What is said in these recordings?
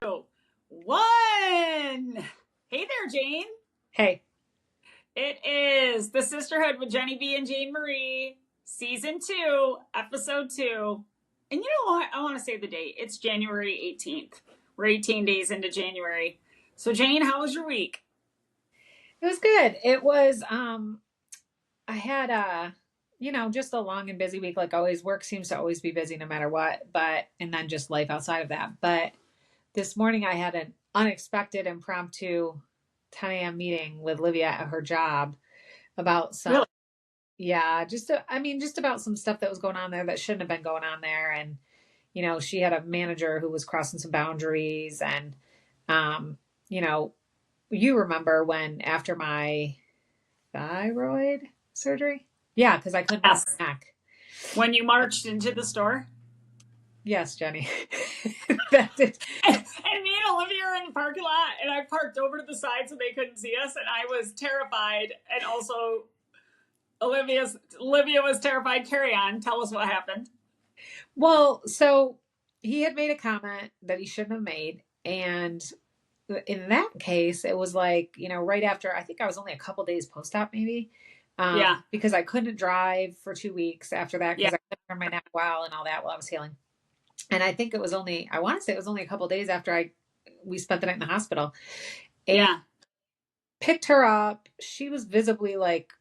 2, 1. Hey there, Jane. Hey. It is the Sisterhood with JennyB and Jayne Marie, Season 2, Episode 2. And you know what? I want to say the date. It's January 18th. We're 18 days into January. So, Jane, how was your week? It was good. It was, I had just a long and busy week. Like always, work seems to always be busy no matter what, and then just life outside of that. But this morning I had an unexpected impromptu 10 a.m. meeting with Livia at her job about some, Really? yeah, just about some stuff that was going on there that shouldn't have been going on there. And, she had a manager who was crossing some boundaries and, you remember when after my thyroid surgery? Yeah, because I couldn't Yes. bounce back. When you marched into the store? Yes, Jenny. That's it. And me and Olivia are in the parking lot, and I parked over to the side so they couldn't see us, and I was terrified. And also, Olivia was terrified. Carry on. Tell us what happened. Well, so he had made a comment that he shouldn't have made, and in that case, it was like, right after, I think I was only a couple days post-op maybe. Yeah. Because I couldn't drive for 2 weeks after that because Yeah. I couldn't turn my neck well and all that while I was healing. And I think I want to say it was only a couple days after we spent the night in the hospital. And Yeah. picked her up. She was visibly like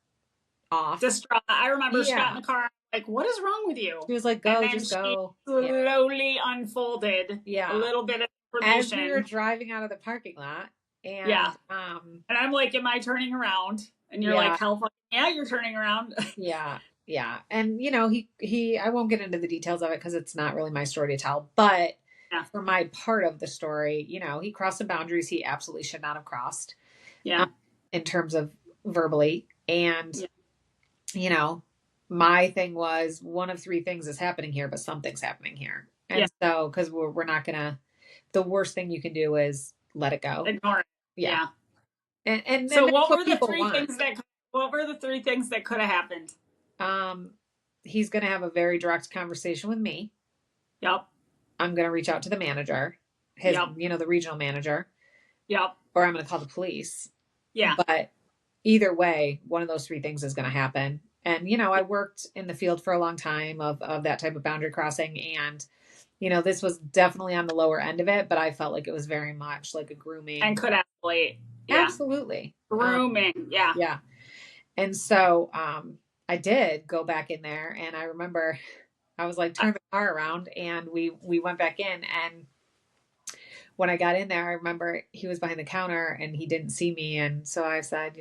off. Distraught. I remember she got in Yeah. the car, like, what is wrong with you? She was like, And go, then just she go. slowly unfolded Yeah. a little bit of As information. we were driving out of the parking lot. And Yeah. And I'm like, am I turning around? And you're Yeah. like, hell fucking yeah, you're turning around. Yeah. Yeah. And I won't get into the details of it because it's not really my story to tell, but Yeah. for my part of the story, he crossed some boundaries he absolutely should not have crossed. Yeah. In terms of verbally. And, my thing was one of 3 things is happening here, but something's happening here. And Yeah. so, because we're not gonna, the worst thing you can do is let it go. Ignore it. Yeah. And so that's what were the people 3 want. things that could have happened? He's going to have a very direct conversation with me. Yep. I'm going to reach out to the manager, the regional manager. Yep. Or I'm going to call the police. Yeah. But either way, one of those 3 things is going to happen. And, I worked in the field for a long time of that type of boundary crossing. And, this was definitely on the lower end of it, but I felt like it was very much like a grooming. And could escalate. Yeah. Absolutely. Grooming. Yeah. Yeah. And so I did go back in there, and I remember I was like, turn the car around, and we went back in. And when I got in there, I remember he was behind the counter and he didn't see me. And so I said,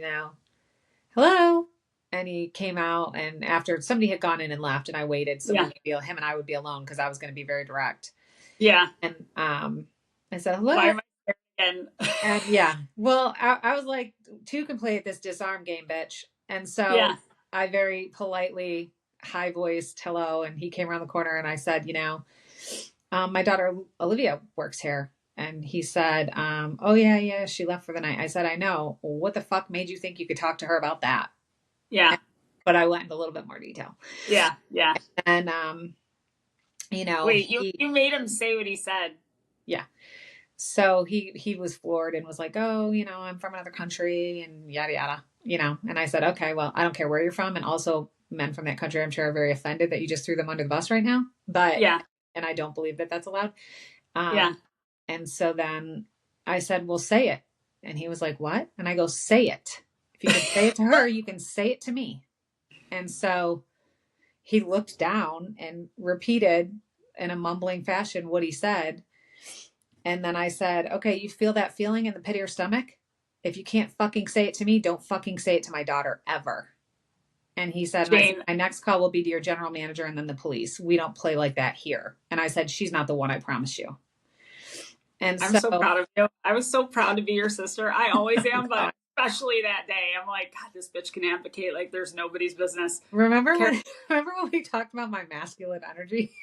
hello. And he came out, and after somebody had gone in and left, and I waited so him and I would be alone because I was going to be very direct. Yeah. And I said, hello. Why am I again? And yeah, well, I was like, 2 can play at this disarm game, bitch. And so I very politely high voiced hello, and he came around the corner, and I said, my daughter Olivia works here. And he said, oh yeah, she left for the night. I said, I know. Well, what the fuck made you think you could talk to her about that? Yeah. But I went into a little bit more detail. Yeah. Yeah. And, wait, you made him say what he said. Yeah. So he was floored and was like, oh, I'm from another country and yada, yada, and I said, okay, well, I don't care where you're from. And also men from that country, I'm sure, are very offended that you just threw them under the bus right now. But yeah. And I don't believe that that's allowed. Yeah. And so then I said, well, say it. And he was like, what? And I go, say it. If you can say it to her, you can say it to me. And so he looked down and repeated in a mumbling fashion what he said. And then I said, okay, you feel that feeling in the pit of your stomach? If you can't fucking say it to me, don't fucking say it to my daughter ever. And he said, my next call will be to your general manager and then the police. We don't play like that here. And I said, she's not the one, I promise you. And I'm so proud of you. I was so proud to be your sister. I always am, but especially that day, I'm like, God, this bitch can advocate like there's nobody's business. Remember when we talked about my masculine energy?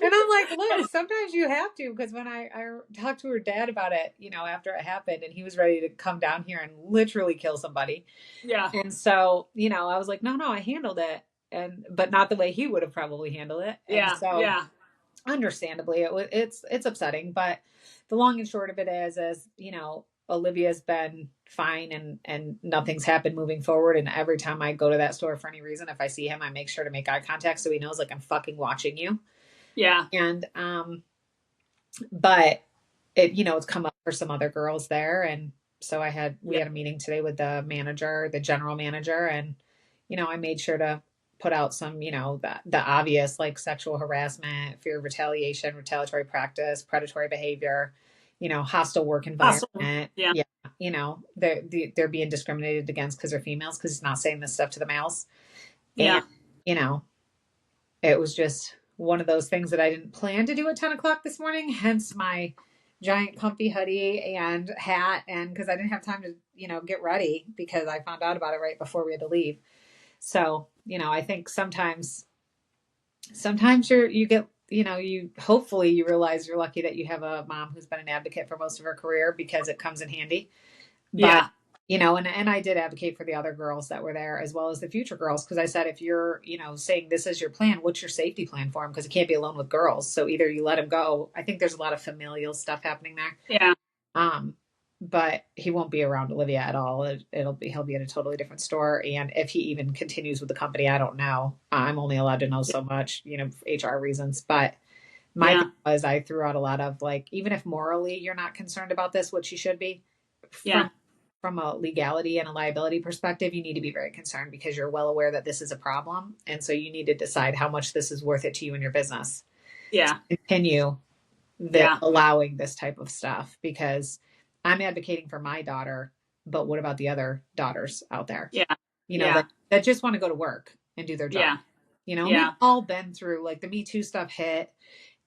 And I'm like, look, sometimes you have to, because when I talked to her dad about it, after it happened, and he was ready to come down here and literally kill somebody. Yeah. And so, I was like, no, I handled it. But not the way he would have probably handled it. And yeah. So, yeah. understandably, it's upsetting, but the long and short of it is, Olivia's been fine and nothing's happened moving forward. And every time I go to that store for any reason, if I see him, I make sure to make eye contact so he knows like I'm fucking watching you. Yeah. And but it's come up for some other girls there. And so we had a meeting today with the general manager, and I made sure to put out some, the obvious like sexual harassment, fear of retaliation, retaliatory practice, predatory behavior, hostile work Awesome. environment. Yeah. They're being discriminated against because they're females, because he's not saying this stuff to the males. Yeah. And, it was just one of those things that I didn't plan to do at 10 o'clock this morning, hence my giant comfy hoodie and hat. And because I didn't have time to, get ready, because I found out about it right before we had to leave. So, I think sometimes you get, hopefully you realize you're lucky that you have a mom who's been an advocate for most of her career, because it comes in handy. But, and I did advocate for the other girls that were there, as well as the future girls. Because I said, if you're, saying this is your plan, what's your safety plan for him? Because he can't be alone with girls. So either you let him go. I think there's a lot of familial stuff happening there. Yeah. But he won't be around Olivia at all. He'll be in a totally different store. And if he even continues with the company, I don't know. I'm only allowed to know so much, HR reasons. But my thing was, I threw out a lot of like, even if morally you're not concerned about this, which you should be, from a legality and a liability perspective, you need to be very concerned, because you're well aware that this is a problem. And so you need to decide how much this is worth it to you and your business. Yeah. To continue allowing this type of stuff, because I'm advocating for my daughter, but what about the other daughters out there? Yeah. That just want to go to work and do their job. We've all been through, like, the Me Too stuff hit,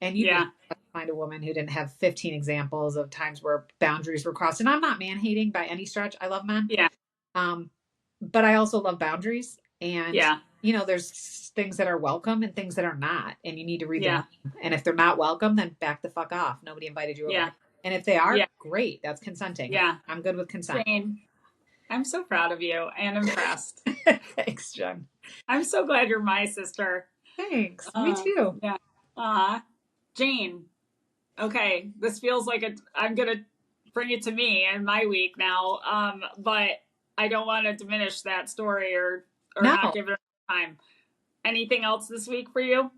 and you can find a woman who didn't have 15 examples of times where boundaries were crossed. And I'm not man hating by any stretch. I love men. Yeah. But I also love boundaries. And, Yeah. there's things that are welcome and things that are not. And you need to read them. Yeah. And if they're not welcome, then back the fuck off. Nobody invited you over. Yeah. And if they are, great. That's consenting. Yeah. I'm good with consent. Jane, I'm so proud of you and impressed. Thanks, Jen. I'm so glad you're my sister. Thanks. Me too. Yeah. Jane. Okay. This feels like I'm going to bring it to me and my week now. But I don't want to diminish that story or not give it time. Anything else this week for you?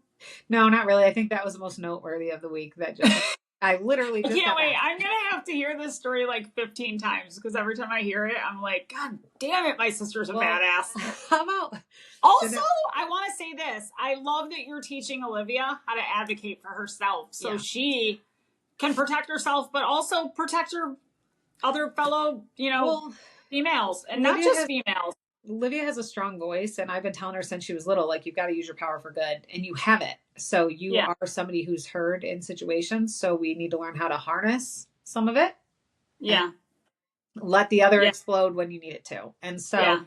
No, not really. I think that was the most noteworthy of the week. That just, I literally just can't wait. I'm going to have to hear this story like 15 times, because every time I hear it, I'm like, God damn it, my sister's a badass. How about... Also, I want to say this. I love that you're teaching Olivia how to advocate for herself, so she can protect herself, but also protect her other fellow, females, and not just females. Olivia has a strong voice, and I've been telling her since she was little, like, you've got to use your power for good, and you have it. So you are somebody who's heard in situations. So we need to learn how to harness some of it. Yeah. Let the other explode when you need it to. And so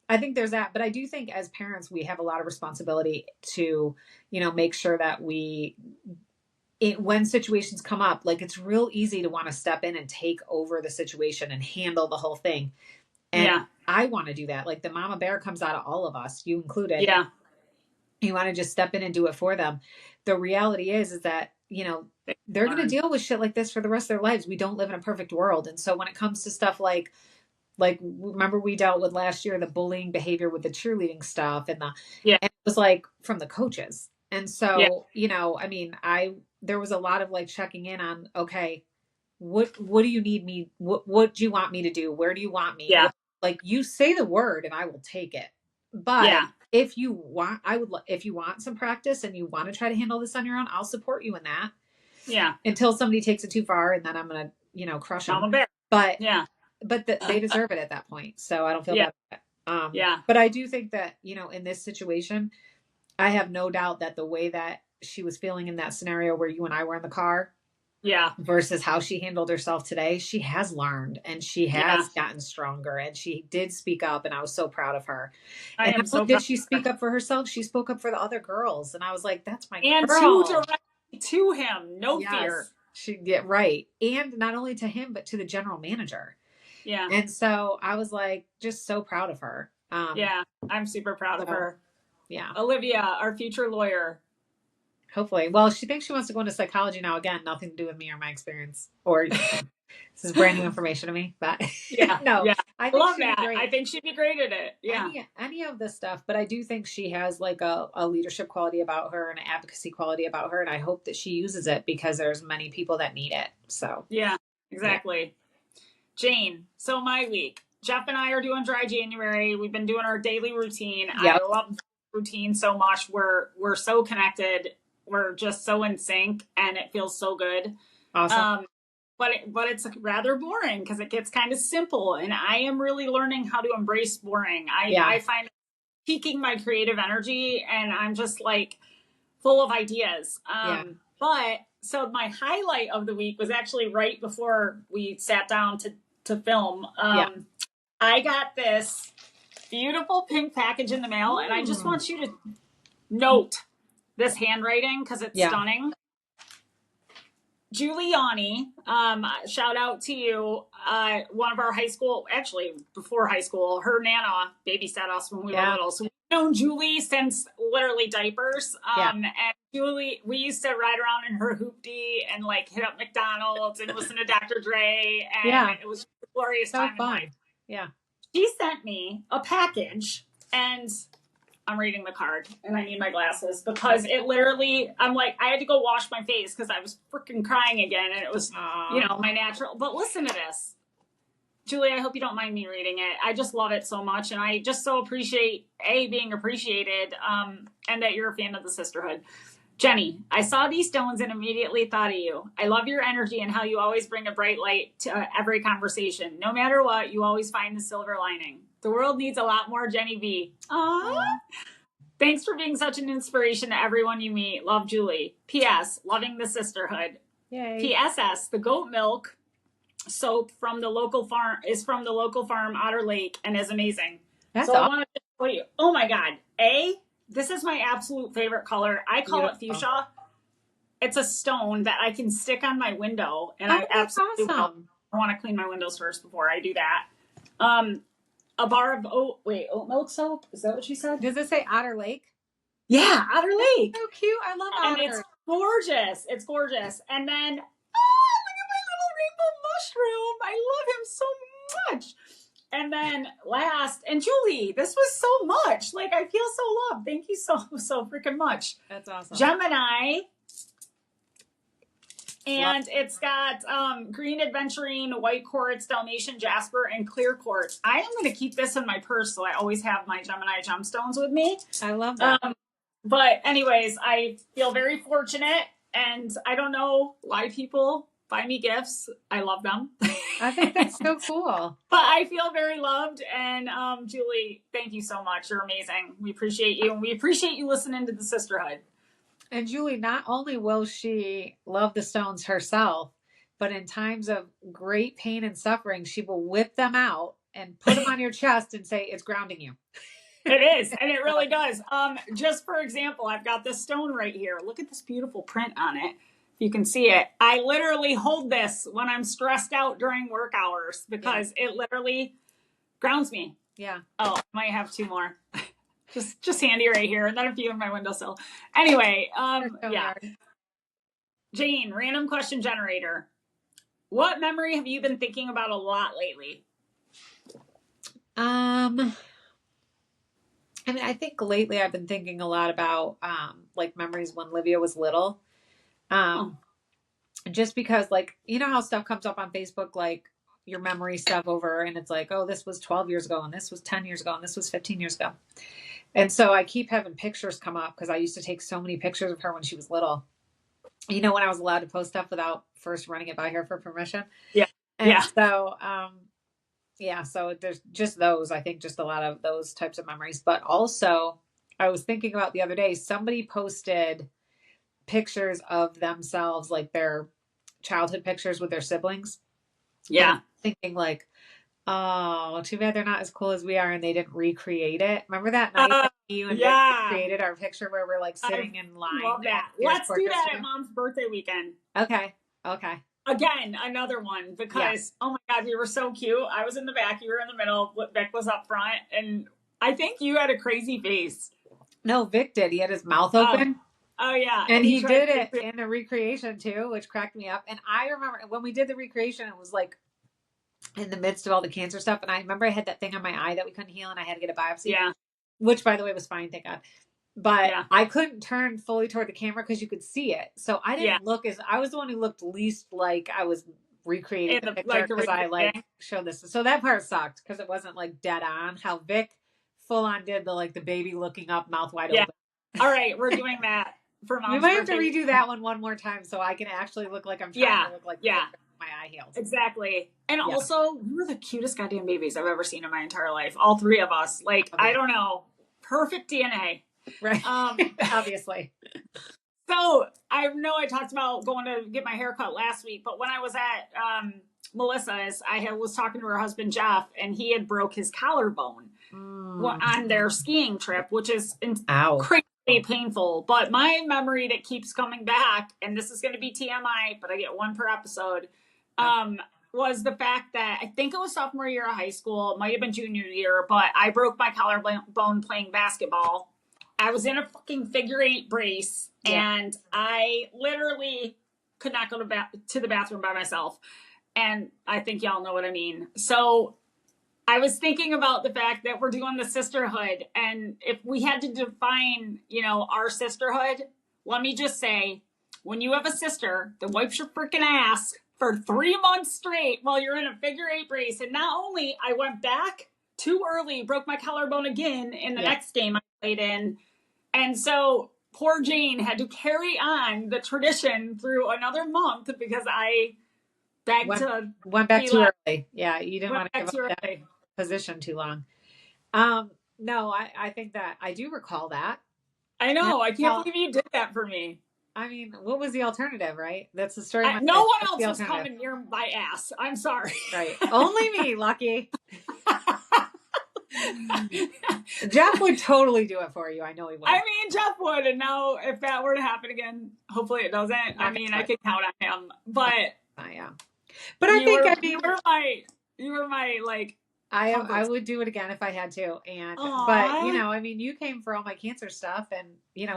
I think there's that. But I do think as parents, we have a lot of responsibility to, make sure that when situations come up, like, it's real easy to want to step in and take over the situation and handle the whole thing. And I want to do that. Like, the mama bear comes out of all of us, you included. Yeah. You want to just step in and do it for them. The reality is that, they're going to deal with shit like this for the rest of their lives. We don't live in a perfect world. And so when it comes to stuff like remember we dealt with last year, the bullying behavior with the cheerleading stuff and and it was like from the coaches. And so, there was a lot of like checking in on, okay, what do you need me? What do you want me to do? Where do you want me? Yeah. Like, you say the word and I will take it. But if you want, if you want some practice and you want to try to handle this on your own, I'll support you in that. Yeah. Until somebody takes it too far, and then I'm going to, crush them. I'm a bear. But they deserve it at that point. So I don't feel bad. But I do think that, in this situation, I have no doubt that the way that she was feeling in that scenario where you and I were in the car, versus how she handled herself today, she has learned and she has gotten stronger, and she did speak up, and I was so proud of her. Did she speak up for herself? She spoke up for the other girls, and I was like, that's my girl. And to him, no fear. She right. And not only to him, but to the general manager. Yeah. And so I was like, just so proud of her. I'm super proud of her. Yeah. Olivia, our future lawyer. Hopefully. Well, she thinks she wants to go into psychology now. Again, nothing to do with me or my experience. Or this is brand new information to me. But Yeah. no, Yeah. I I think love she'd be that. great. I think she'd be great at it. Yeah. Any of this stuff, but I do think she has like a leadership quality about her and an advocacy quality about her, and I hope that she uses it because there's many people that need it. So Yeah, yeah. exactly. Jane, so my week. Jeff and I are doing dry January. We've been doing our daily routine. I Yep. love routine so much. We're so connected. We're just so in sync, and it feels so good. Awesome. But it's rather boring because it gets kind of simple, and I am really learning how to embrace boring. I find it piquing my creative energy, and I'm just like full of ideas. But so my highlight of the week was actually right before we sat down to film. I got this beautiful pink package in the mail, and I just want you to note this handwriting because it's stunning. Giuliani, shout out to you. One of our high school, actually before high school, her Nana babysat us when we were little. So we've known Julie since literally diapers. And Julie, we used to ride around in her hoopty and like hit up McDonald's and listen to Dr. Dre. And it was a glorious time in life. Yeah. She sent me a package, and I'm reading the card, and I need my glasses because it literally, I'm like, I had to go wash my face because I was freaking crying again, and it was, my natural. But listen to this. Julie, I hope you don't mind me reading it. I just love it so much, and I just so appreciate, being appreciated, and that you're a fan of the Sisterhood. Jenny, I saw these stones and immediately thought of you. I love your energy and how you always bring a bright light to every conversation. No matter what, you always find the silver lining. The world needs a lot more Jenny B. Aww. Thanks for being such an inspiration to everyone you meet. Love, Julie. P.S. Loving the Sisterhood. Yay. P.S.S. The goat milk soap from the local farm Otter Lake and is amazing. That's so awesome. I want to tell you. Oh my God. This is my absolute favorite color. I call it fuchsia. It's a stone that I can stick on my window, and I absolutely awesome. I want to clean my windows first before I do that. A bar of oat milk soap. Is that what she said? Does it say Otter Lake? Yeah, Otter Lake. So cute. I love Otter. And it's gorgeous. It's gorgeous. And then, look at my little rainbow mushroom. I love him so much. And then last, and Julie, this was so much. Like, I feel so loved. Thank you so freaking much. That's awesome. Gemini. And it's got green aventurine, white quartz, Dalmatian jasper, and clear quartz. I am going to keep this in my purse, so I always have my Gemini gemstones with me. I love that. But anyways, I feel very fortunate, and I don't know why people buy me gifts. I love them. I think that's so cool. But I feel very loved, and Julie, thank you so much. You're amazing. We appreciate you, and we appreciate you listening to the Sisterhood. And Julie, not only will she love the stones herself, but in times of great pain and suffering, she will whip them out and put them on your chest and say, it's grounding you. It is, and it really does. Just for example, I've got this stone right here. Look at this beautiful print on it. If you can see it. I literally hold this when I'm stressed out during work hours because it literally grounds me. Yeah. Oh, I might have two more. Just handy right here, and then a few in my windowsill. Anyway, Jane, random question generator. What memory have you been thinking about a lot lately? I mean, I think lately I've been thinking a lot about like memories when Livia was little. Just because, like, you know how stuff comes up on Facebook, like your memory stuff over, and it's like, oh, this was 12 years ago, and this was 10 years ago, and this was 15 years ago. And so I keep having pictures come up because I used to take so many pictures of her when she was little. You know, when I was allowed to post stuff without first running it by her for permission. Yeah. And so, so there's just those, I think just a lot of those types of memories. But also I was thinking about the other day, somebody posted pictures of themselves, like their childhood pictures with their siblings. Yeah. Thinking like, oh, too bad they're not as cool as we are and they didn't recreate it. Remember that night that you and Vic created our picture where we're like sitting in line? Love that. Let's do that at Mom's birthday weekend. Okay. Again, another one because, oh my God, we were so cute. I was in the back. You were in the middle. Vic was up front. And I think you had a crazy face. No, Vic did. He had his mouth open. Oh yeah. And he tried did to it in the recreation too, which cracked me up. And I remember when we did the recreation, it was like in the midst of all the cancer stuff. And I remember I had that thing on my eye that we couldn't heal and I had to get a biopsy. Yeah. Which, by the way, was fine, thank God. But Yeah. I couldn't turn fully toward the camera because you could see it. So I didn't look as, I was the one who looked least like I was recreating the picture because I like showed this. So that part sucked because it wasn't like dead on. How Vic full on did the baby looking up, mouth wide open. All right, we're doing that for Mom's We might have to redo that one more time so I can actually look like I'm trying to look like my eye healed. Exactly. And also, we were the cutest goddamn babies I've ever seen in my entire life. All three of us. Like, I don't know. Perfect DNA. Right. Obviously. So I know I talked about going to get my hair cut last week, but when I was at Melissa's, was talking to her husband, Jeff, and he had broke his collarbone on their skiing trip, which is crazy painful. But my memory that keeps coming back, and this is going to be TMI, but I get one per episode, was the fact that I think it was sophomore year of high school. It might have been junior year, but I broke my collarbone playing basketball. I was in a fucking figure 8 brace, and I literally could not go to the bathroom by myself. And I think y'all know what I mean. So I was thinking about the fact that we're doing the sisterhood, and if we had to define, our sisterhood, let me just say, when you have a sister that wipes your freaking ass for 3 months straight while you're in a figure 8 brace, and not only I went back too early, broke my collarbone again in the next game I played in, and so poor Jane had to carry on the tradition through another month because I went back too early. Yeah, you didn't want to give up that position too long. No, I think that I do recall that. I know. I can't believe you did that for me. I mean, what was the alternative, right? That's the story. No one else was coming near my ass. I'm sorry. Right. Only me, Lucky. Jeff would totally do it for you. I know he would. I mean, Jeff would. And now if that were to happen again, hopefully it doesn't. I mean, I could count on him. But but you were my like, I would do it again if I had to. And but you came for all my cancer stuff and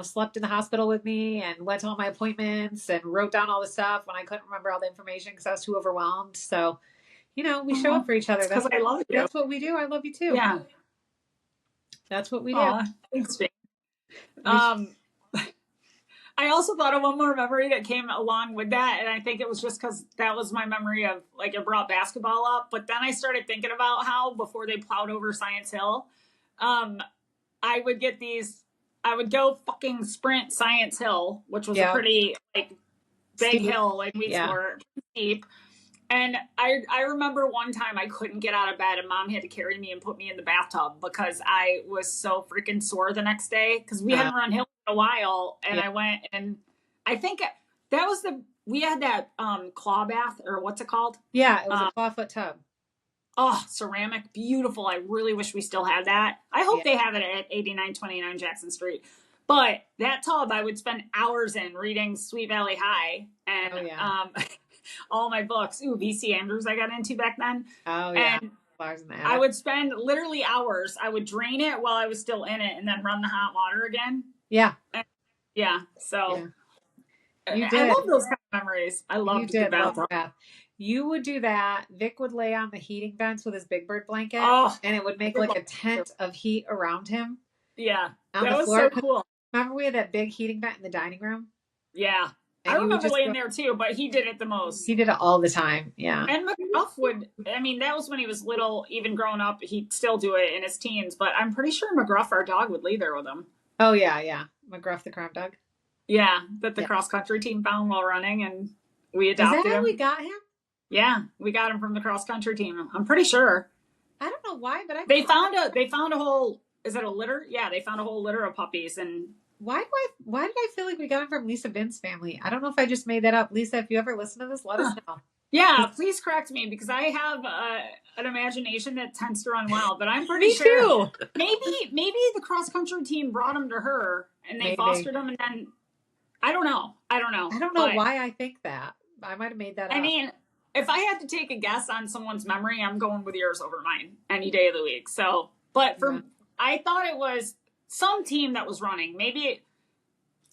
slept in the hospital with me and went to all my appointments and wrote down all the stuff when I couldn't remember all the information because I was too overwhelmed. So we show up for each other. That's I love you. That's what we do. I love you too. Yeah. That's what we do. Thanks, Jane. I also thought of one more memory that came along with that, and I think it was just because that was my memory of, like, it brought basketball up, but then I started thinking about how, before they plowed over Science Hill, I would go fucking sprint Science Hill, which was a pretty, like, big hill, and we were steep. And I remember one time I couldn't get out of bed and Mom had to carry me and put me in the bathtub because I was so freaking sore the next day because we hadn't run hill in a while. And I went and I think that was we had that claw bath, or what's it called? Yeah, it was a clawfoot tub. Oh, ceramic, beautiful. I really wish we still had that. I hope they have it at 8929 Jackson Street. But that tub I would spend hours in reading Sweet Valley High and all my books. Ooh, V.C. Andrews I got into back then. Oh, yeah. And I would spend literally hours. I would drain it while I was still in it and then run the hot water again. Yeah. So you did. I love those kind of memories. I loved the bath. You would do that. Vic would lay on the heating vents with his Big Bird blanket. And it would make like a tent of heat around him. Yeah. On that the floor. Was so cool. Remember we had that big heating vent in the dining room? Yeah. I remember laying there too, but he did it the most. He did it all the time. Yeah. And McGruff that was when he was little, even growing up, he'd still do it in his teens, but I'm pretty sure McGruff, our dog, would lay there with him. Oh, yeah. McGruff, the crown dog. Yeah. That the cross country team found while running and we adopted him. Is that how we got him? Yeah. We got him from the cross country team. I'm pretty sure. I don't know why, but they found a whole, is it a litter? Yeah. They found a whole litter of puppies and why did I feel like we got him from Lisa Vince's family? I don't know if I just made that up. Lisa, if you ever listen to this, let us know. Yeah, please correct me because I have an imagination that tends to run wild, but I'm pretty me sure too. maybe the cross country team brought him to her and they fostered him and then I don't know. I don't know why I think that. I might have made that up. I mean, if I had to take a guess on someone's memory, I'm going with yours over mine any day of the week. So, but I thought it was some team that was running. Maybe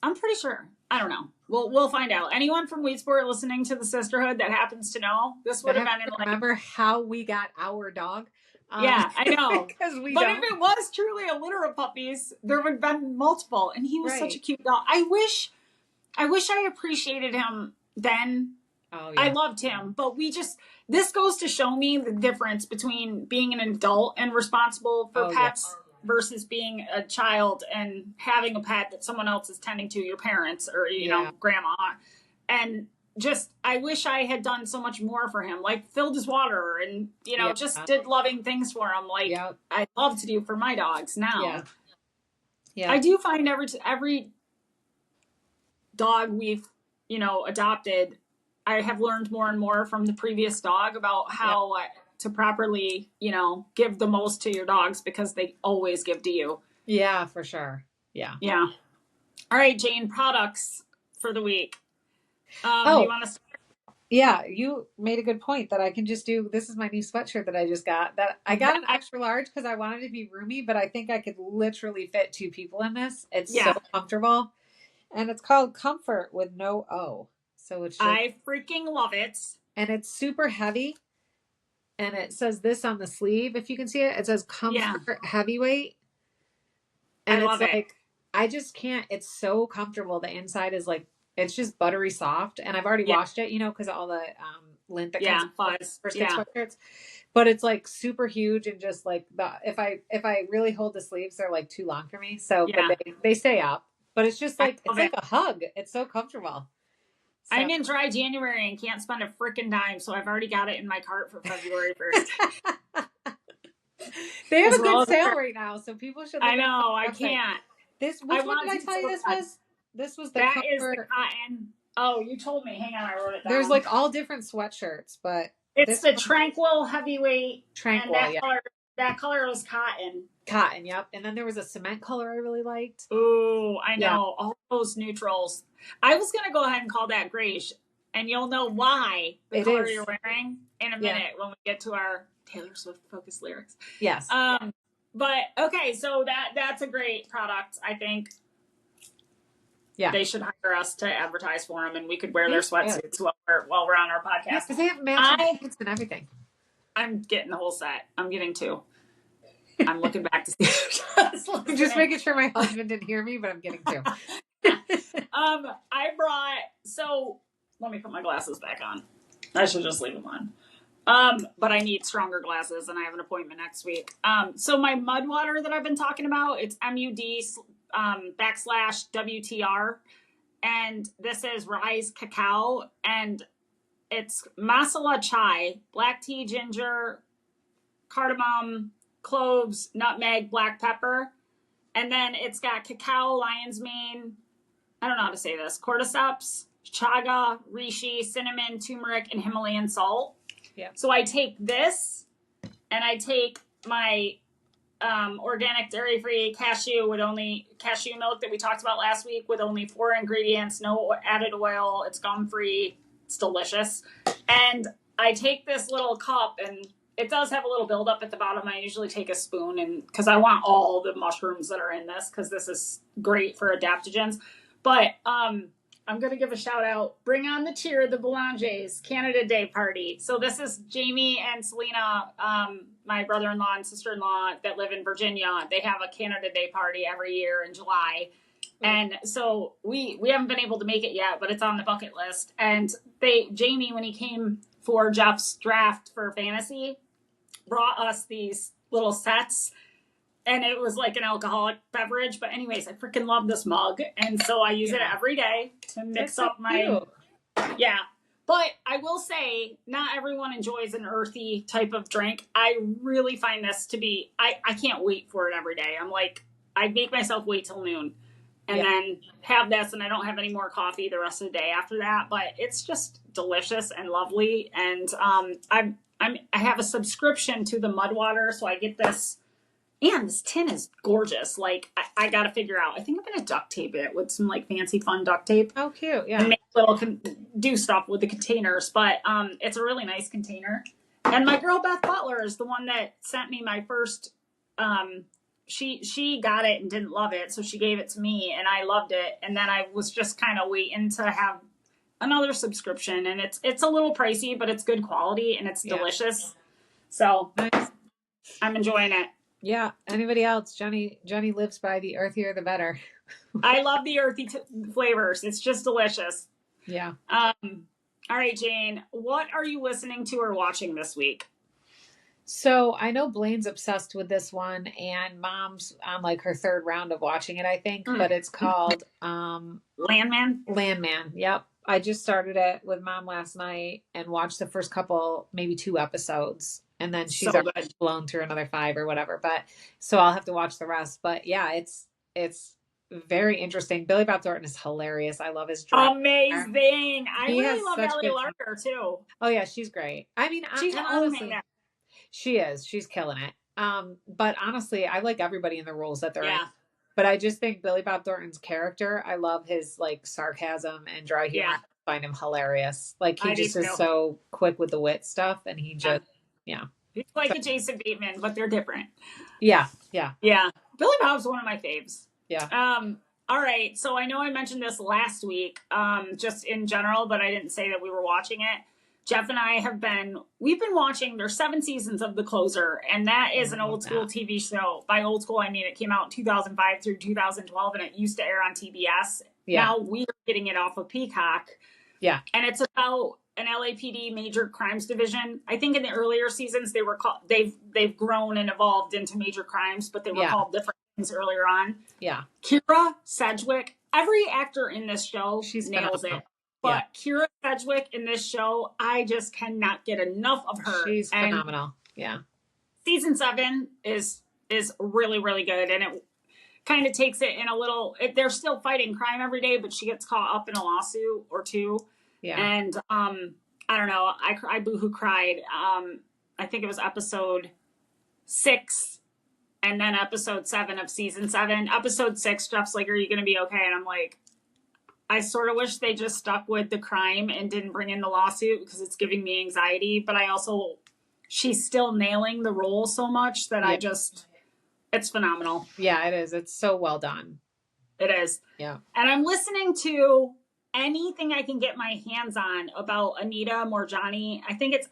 I'm pretty sure. I don't know. We'll find out. Anyone from Weedsport listening to the Sisterhood that happens to know, this would have been in like, remember how we got our dog. Yeah, I know. Because we but don't. If it was truly a litter of puppies, there would have been multiple. And he was such a Right. cute dog. I wish I appreciated him then. Oh, yeah. I loved him, but this goes to show me the difference between being an adult and responsible for pets versus being a child and having a pet that someone else is tending to, your parents or, you know, grandma. And just, I wish I had done so much more for him, like filled his water and, you know, just did loving things for him. Like I love to do for my dogs now. I do find every dog we've, you know, adopted, I have learned more and more from the previous dog about how to properly, you know, give the most to your dogs because they always give to you. Yeah, for sure. Yeah. Yeah. All right, Jane, products for the week. Do you want to start? Yeah, you made a good point that I can just do. This is my new sweatshirt that I just got. That I got an extra large because I wanted to be roomy, but I think I could literally fit 2 people in this. It's so comfortable. And it's called Comfort with no O. So it's just, I freaking love it. And it's super heavy. And it says this on the sleeve, if you can see it. It says Comfort Heavyweight. And it's like, I just can't. It's so comfortable. The inside is like, it's just buttery soft. And I've already washed it, you know, because all the lint that comes first kid sweatshirts. But it's like super huge and just like if I really hold the sleeves, they're like too long for me. So but they stay up. But it's just like it's like a hug. It's so comfortable. So. I'm in dry January and can't spend a freaking dime, so I've already got it in my cart for February 1st. They have a good sale right now, so people should. I know, I can't. Which one did I tell you this was? This was the Comfort. Is the cotton. Oh, you told me. Hang on, I wrote it down. There's like all different sweatshirts, but it's the Tranquil Heavyweight. Tranquil, and that color was cotton. Cotton, yep. And then there was a cement color I really liked. Ooh, I know. All those neutrals. I was going to go ahead and call that grayish, and you'll know why the color you're wearing in a minute when we get to our Taylor Swift focused lyrics. Yes. But okay, so that's a great product, I think. Yeah. They should hire us to advertise for them, and we could wear their sweatsuits while we're on our podcast. Yeah, because they have matching pants and everything. I'm getting the whole set. I'm getting 2. I'm looking back to see. I'm just making sure my husband didn't hear me, but I'm getting 2. I brought, so let me put my glasses back on. I should just leave them on. But I need stronger glasses and I have an appointment next week. So my mud water that I've been talking about, it's MUD /WTR. And this is Rise Cacao and it's masala chai, black tea, ginger, cardamom, cloves, nutmeg, black pepper. And then it's got cacao, lion's mane, I don't know how to say this, cordyceps, chaga, reishi, cinnamon, turmeric, and Himalayan salt. Yeah. So I take this and I take my organic dairy-free cashew milk that we talked about last week with only 4 ingredients, no added oil. It's gum-free. It's delicious. And I take this little cup and it does have a little buildup at the bottom. I usually take a spoon and because I want all the mushrooms that are in this because this is great for adaptogens. But I'm going to give a shout out. Bring on the cheer, the Boulanges Canada Day party. So this is Jamie and Selena, my brother-in-law and sister-in-law that live in Virginia. They have a Canada Day party every year in July. And so we haven't been able to make it yet, but it's on the bucket list. And Jamie, when he came for Jeff's draft for fantasy, brought us these little sets. And it was like an alcoholic beverage. But anyways, I freaking love this mug. And so I use it every day to mix up my... Yeah. But I will say, not everyone enjoys an earthy type of drink. I really find this to be... I can't wait for it every day. I'm like, I make myself wait till noon. And then have this, and I don't have any more coffee the rest of the day after that. But it's just delicious and lovely. And I have a subscription to the Mud Water, so I get this. And this tin is gorgeous. Like, I got to figure out. I think I'm going to duct tape it with some, like, fancy fun duct tape. Oh, cute. Yeah. And do stuff with the containers. But it's a really nice container. And my girl, Beth Butler, is the one that sent me my first she got it and didn't love it, so she gave it to me and I loved it. And then I was just kind of waiting to have another subscription, and it's a little pricey, but it's good quality and it's delicious. So nice. I'm enjoying it. Yeah. Anybody else? Jenny lives by the earthier the better. I love the earthy flavors. It's just delicious. Yeah. All right, Jane, what are you listening to or watching this week? So I know Blaine's obsessed with this one, and Mom's on like her third round of watching it, I think, but it's called Landman. Yep. I just started it with Mom last night and watched the first couple, maybe 2 episodes, and then she's already blown through another 5 or whatever. But so I'll have to watch the rest. But yeah, it's very interesting. Billy Bob Thornton is hilarious. I love his drama. Amazing. I really love Ellie Larker too. Oh yeah, she's great. I mean, she's honestly, she is. She's killing it. But honestly, I like everybody in the roles that they're in. But I just think Billy Bob Thornton's character, I love his like sarcasm and dry humor. I find him hilarious. Like he just is so quick with the wit stuff, and he just he's like a Jason Bateman, but they're different. Yeah. Billy Bob's one of my faves. Yeah. All right. So I know I mentioned this last week, just in general, but I didn't say that we were watching it. Jeff and I we've been watching, there's 7 seasons of The Closer, and that is an old school TV show. By old school, I mean it came out in 2005 through 2012, and it used to air on TBS. Yeah. Now we are getting it off of Peacock. Yeah. And it's about an LAPD major crimes division. I think in the earlier seasons, they were called, they've grown and evolved into major crimes, but they were called different things earlier on. Yeah. Kira Sedgwick, every actor in this show nails phenomenal. It. But Kira Sedgwick in this show, I just cannot get enough of her. She's phenomenal. Yeah. Season 7 is really, really good. And it kind of takes it in a little, they're still fighting crime every day, but she gets caught up in a lawsuit or 2. Yeah. And I don't know, I boohoo cried. I think it was episode 6 and then episode 7 of season 7. Episode 6, Jeff's like, "Are you going to be okay?" And I'm like, I sort of wish they just stuck with the crime and didn't bring in the lawsuit because it's giving me anxiety. But she's still nailing the role so much that it's phenomenal. Yeah, it is. It's so well done. It is. Yeah. And I'm listening to anything I can get my hands on about Anita Moorjani. I think it's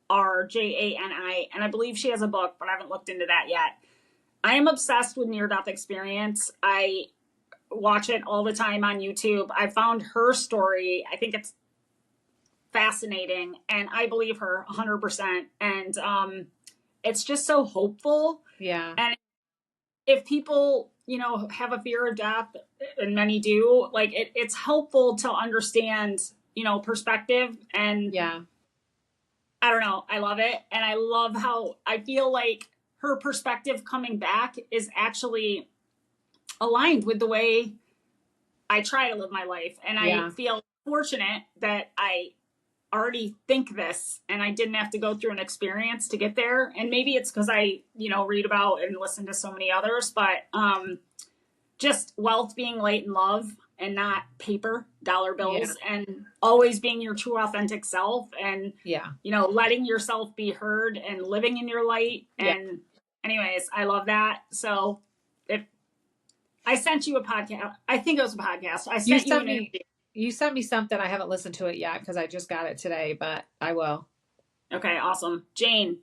Moorjani, and I believe she has a book, but I haven't looked into that yet. I am obsessed with near-death experience. I watch it all the time on YouTube. I found her story. I think it's fascinating, and I believe her 100%. And it's just so hopeful. Yeah. And if people, have a fear of death, and many do, like it's helpful to understand, perspective. And I don't know. I love it. And I love how I feel like her perspective coming back is actually aligned with the way I try to live my life. And I feel fortunate that I already think this and I didn't have to go through an experience to get there. And maybe it's because I, read about and listen to so many others, but just wealth being light and love and not paper dollar bills and always being your true authentic self and, letting yourself be heard and living in your light. And anyways, I love that. So I sent you a podcast. I think it was a podcast. You sent me something. I haven't listened to it yet because I just got it today, but I will. Okay, awesome. Jane,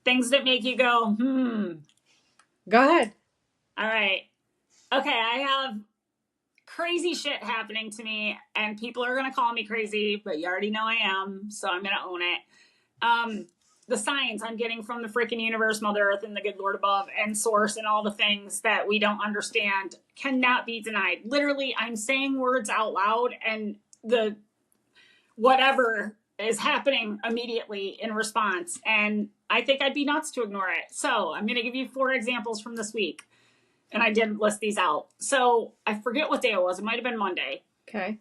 things that make you go, Go ahead. All right. Okay, I have crazy shit happening to me, and people are going to call me crazy, but you already know I am, so I'm going to own it. The signs I'm getting from the freaking universe, Mother Earth, and the good Lord above, and Source, and all the things that we don't understand cannot be denied. Literally, I'm saying words out loud, and the whatever is happening immediately in response. And I think I'd be nuts to ignore it. So I'm going to give you 4 examples from this week. And I did list these out. So I forget what day it was. It might have been Monday. Okay.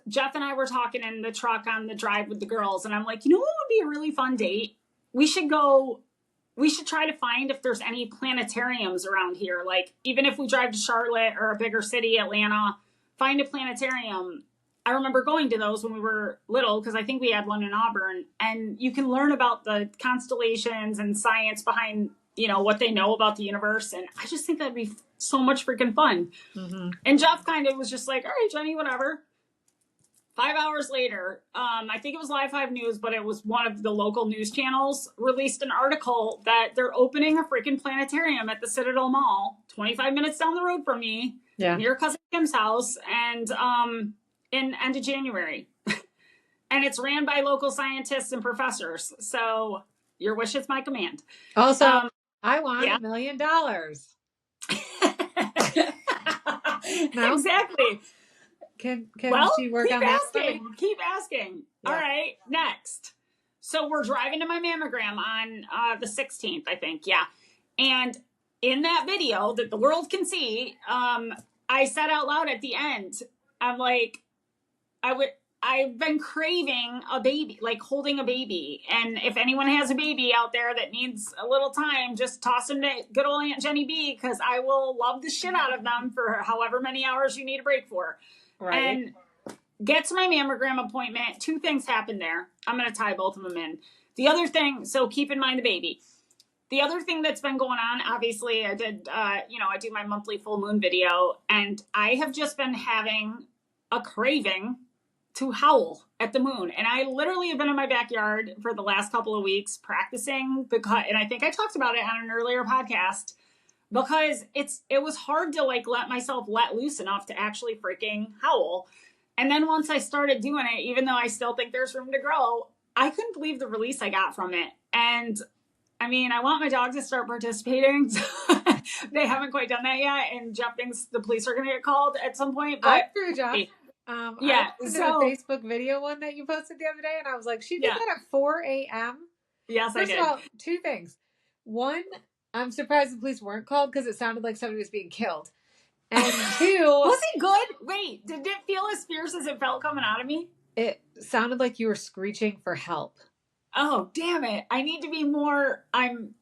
Jeff and I were talking in the truck on the drive with the girls, and I'm like, what would be a really fun date? We should try to find if there's any planetariums around here. Like, even if we drive to Charlotte or a bigger city, Atlanta, find a planetarium. I remember going to those when we were little, because I think we had one in Auburn, and you can learn about the constellations and science behind what they know about the universe. And I just think that'd be so much freaking fun. Mm-hmm. And Jeff kind of was just like, all right, Jenny, whatever. 5 hours later, I think it was Live 5 News, but it was one of the local news channels, released an article that they're opening a freaking planetarium at the Citadel Mall, 25 minutes down the road from me, near Cousin Kim's house, and in end of January. And it's ran by local scientists and professors. So your wish is my command. Also, I want $1 million. No? Exactly. Can she work on that? Keep asking. Yeah. All right, next. So we're driving to my mammogram on the 16th, I think. Yeah. And in that video that the world can see, I said out loud at the end, I'm like, I've been craving a baby, like holding a baby. And if anyone has a baby out there that needs a little time, just toss them to good old Aunt Jenny B, because I will love the shit out of them for however many hours you need a break for. Right. And get to my mammogram appointment. 2 things happened there. I'm going to tie both of them in. The other thing, so keep in mind the baby. The other thing that's been going on, obviously, I did, I do my monthly full moon video, and I have just been having a craving to howl at the moon. And I literally have been in my backyard for the last couple of weeks practicing, and I think I talked about it on an earlier podcast, because it was hard to like let myself let loose enough to actually freaking howl. And then once I started doing it, even though I still think there's room to grow, I couldn't believe the release I got from it. And I mean, I want my dog to start participating. They haven't quite done that yet. And Jeff thinks the police are going to get called at some point. But I threw Jeff. I listened to the Facebook video one that you posted the other day, and I was like, she did that at 4 a.m.? Yes, First I did. of all, 2 things. One, I'm surprised the police weren't called, because it sounded like somebody was being killed. And 2... Was it good? Wait, did it feel as fierce as it felt coming out of me? It sounded like you were screeching for help. Oh, damn it. I need to be more... I'm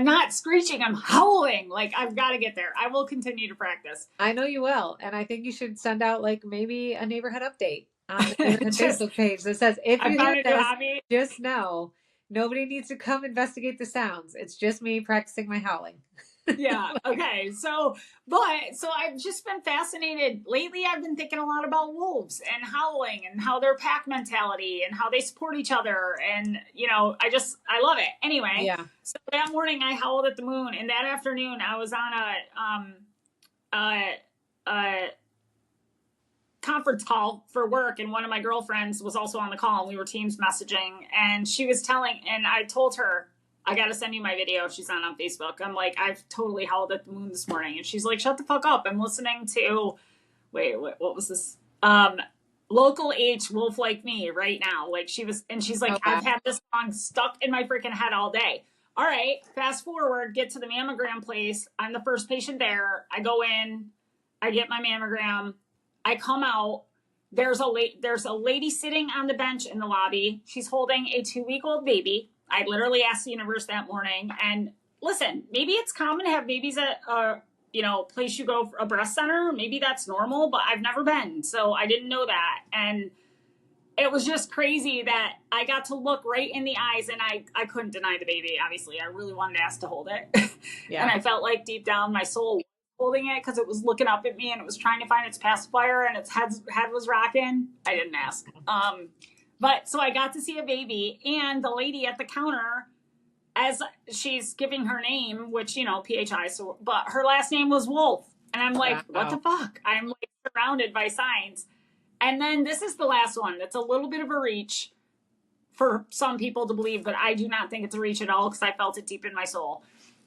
not screeching, I'm howling. Like, I've got to get there. I will continue to practice. I know you will. And I think you should send out, like, maybe a neighborhood update on the neighborhood Facebook page that says, if you hear this, just know, nobody needs to come investigate the sounds. It's just me practicing my howling. Yeah. Okay. So I've just been fascinated. Lately, I've been thinking a lot about wolves and howling and how their pack mentality and how they support each other. And, I love it. Anyway. Yeah. So that morning I howled at the moon, and that afternoon I was on a conference call for work, and one of my girlfriends was also on the call, and we were Teams messaging, and she was and I told her, I got to send you my video. She's not on Facebook. I'm like, I've totally howled at the moon this morning. And she's like, shut the fuck up. I'm listening to, what was this? Local H, Wolf Like Me right now. Like she's like, okay. I've had this song stuck in my freaking head all day. All right, fast forward, get to the mammogram place. I'm the first patient there. I go in, I get my mammogram. I come out. There's a lady sitting on the bench in the lobby. She's holding a 2-week-old baby. I literally asked the universe that morning, and listen, maybe it's common to have babies at place you go for a breast center. Maybe that's normal, but I've never been, so I didn't know that. And it was just crazy that I got to look right in the eyes, and I couldn't deny the baby. Obviously, I really wanted to ask to hold it. Yeah. And I felt like deep down my soul was holding it, because it was looking up at me and it was trying to find its pacifier, and its head was rocking. I didn't ask. But so I got to see a baby, and the lady at the counter, as she's giving her name, which, PHI, but her last name was Wolf. And I'm like, What the fuck? I'm like surrounded by signs. And then this is the last one. That's a little bit of a reach for some people to believe, but I do not think it's a reach at all, because I felt it deep in my soul.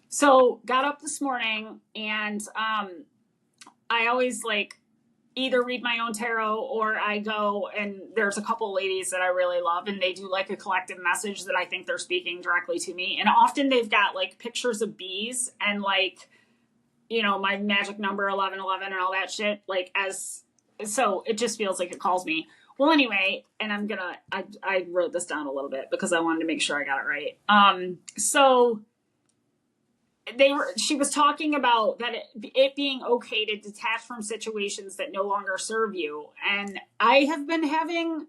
So got up this morning, and I always either read my own tarot, or I go, and there's a couple ladies that I really love, and they do a collective message that I think they're speaking directly to me. And often they've got pictures of bees and my magic number 1111 and all that shit. So it just feels like it calls me. Well, anyway, and I wrote this down a little bit because I wanted to make sure I got it right. So she was talking about that it being okay to detach from situations that no longer serve you. And I have been having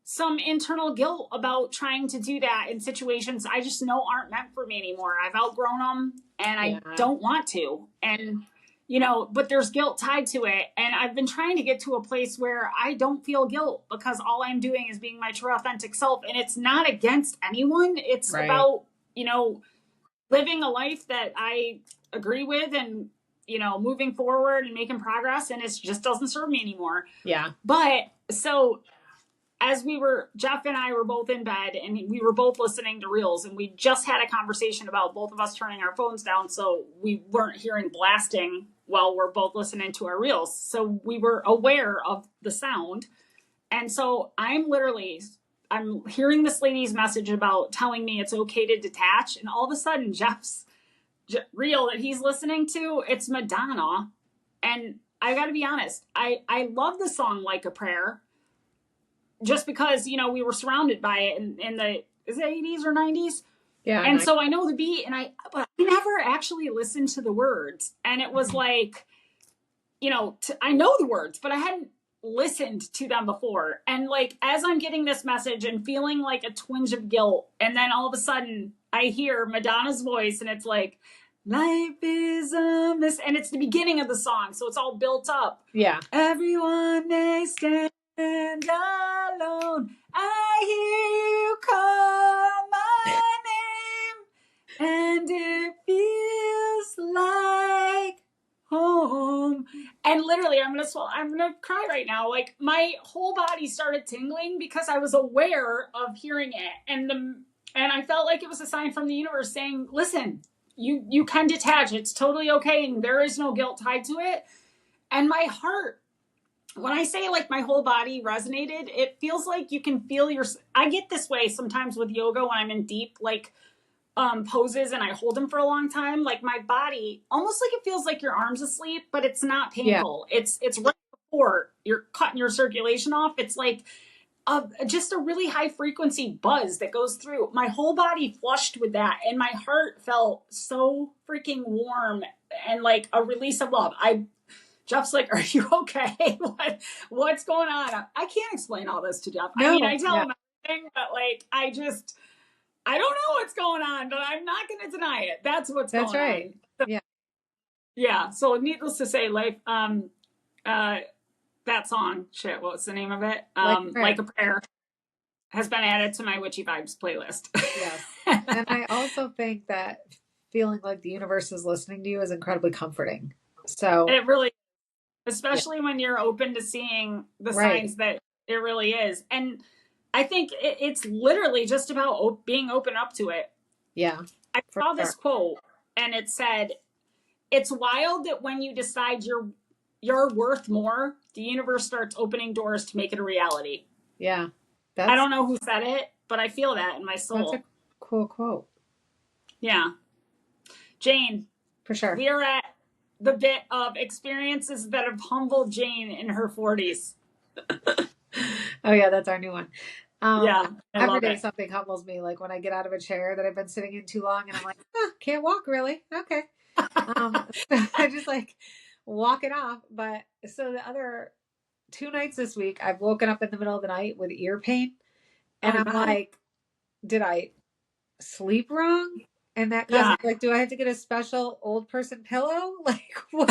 some internal guilt about trying to do that in situations I just know aren't meant for me anymore. I've outgrown them and I don't want to. And, you know, but there's guilt tied to it. And I've been trying to get to a place where I don't feel guilt because all I'm doing is being my true authentic self. And it's not against anyone. It's about, you know, living a life that I agree with and, you know, moving forward and making progress. And it just doesn't serve me anymore. Yeah. But so as Jeff and I were both in bed and we were both listening to reels, and we just had a conversation about both of us turning our phones down so we weren't hearing blasting while we're both listening to our reels. So we were aware of the sound. And so I'm hearing this lady's message about telling me it's okay to detach. And all of a sudden, Jeff's reel that he's listening to, it's Madonna. And I got to be honest, I love the song Like a Prayer. Just because, you know, we were surrounded by it in the, is it 80s or 90s? Yeah. And so I know the beat, but I never actually listened to the words. And it was like, you know, I know the words, but I hadn't listened to them before. And like, as I'm getting this message and feeling like a twinge of guilt, and then all of a sudden I hear Madonna's voice and it's like, life is a miss, and it's the beginning of the song. So it's all built up. Yeah. Everyone may stand alone, I hear you call my name, and it feels like home. And literally, I'm gonna cry right now. Like my whole body started tingling because I was aware of hearing it, and I felt like it was a sign from the universe saying, "Listen, you can detach. It's totally okay, and there is no guilt tied to it." And my heart, when I say like my whole body resonated, it feels like you can feel I get this way sometimes with yoga when I'm in deep like poses and I hold them for a long time. Like my body, almost like it feels like your arm's asleep, but it's not painful. Yeah. It's right before you're cutting your circulation off. It's like just a really high frequency buzz that goes through. My whole body flushed with that, and my heart felt so freaking warm and like a release of love. Jeff's like, are you okay? What's going on? I can't explain all this to Jeff. No, I mean, I tell him everything, but like, I don't know what's going on, but I'm not going to deny it. That's what's going on. That's right. So, yeah. Yeah. So needless to say, like, that song, what's the name of it? Like a Prayer has been added to my Witchy Vibes playlist. Yes. And I also think that feeling like the universe is listening to you is incredibly comforting. So it really, especially when you're open to seeing the signs that it really is. And I think it's literally just about being open up to it. Yeah. I saw this quote and it said, it's wild that when you decide you're worth more, the universe starts opening doors to make it a reality. Yeah. I don't know who said it, but I feel that in my soul. That's a cool quote. Yeah. Jane. For sure. We are at the bit of experiences that have humbled Jane in her 40s. Oh yeah, that's our new one. Yeah. Every day something humbles me, like when I get out of a chair that I've been sitting in too long and I'm like, can't walk really. Okay. I just like walk it off. But so the other 2 nights this week, I've woken up in the middle of the night with ear pain. And I'm like, did I sleep wrong? And that causes like, do I have to get a special old person pillow? Like, what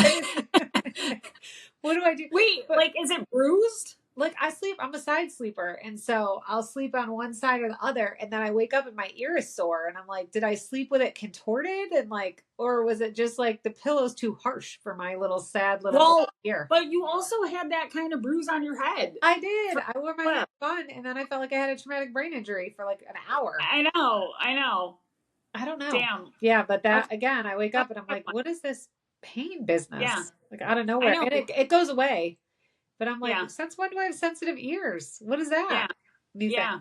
do I do? Wait, like, is it bruised? Like I'm a side sleeper. And so I'll sleep on one side or the other. And then I wake up and my ear is sore. And I'm like, did I sleep with it contorted? And like, or was it just like the pillow's too harsh for my little sad little ear? But you also had that kind of bruise on your head. I did. I wore my head on and then I felt like I had a traumatic brain injury for like an hour. I know. I don't know. Damn. Yeah. But that again, I wake up and I'm like, what is this pain business? Yeah. Like out of nowhere. And it goes away. But I'm like, since when do I have sensitive ears? What is that? Yeah.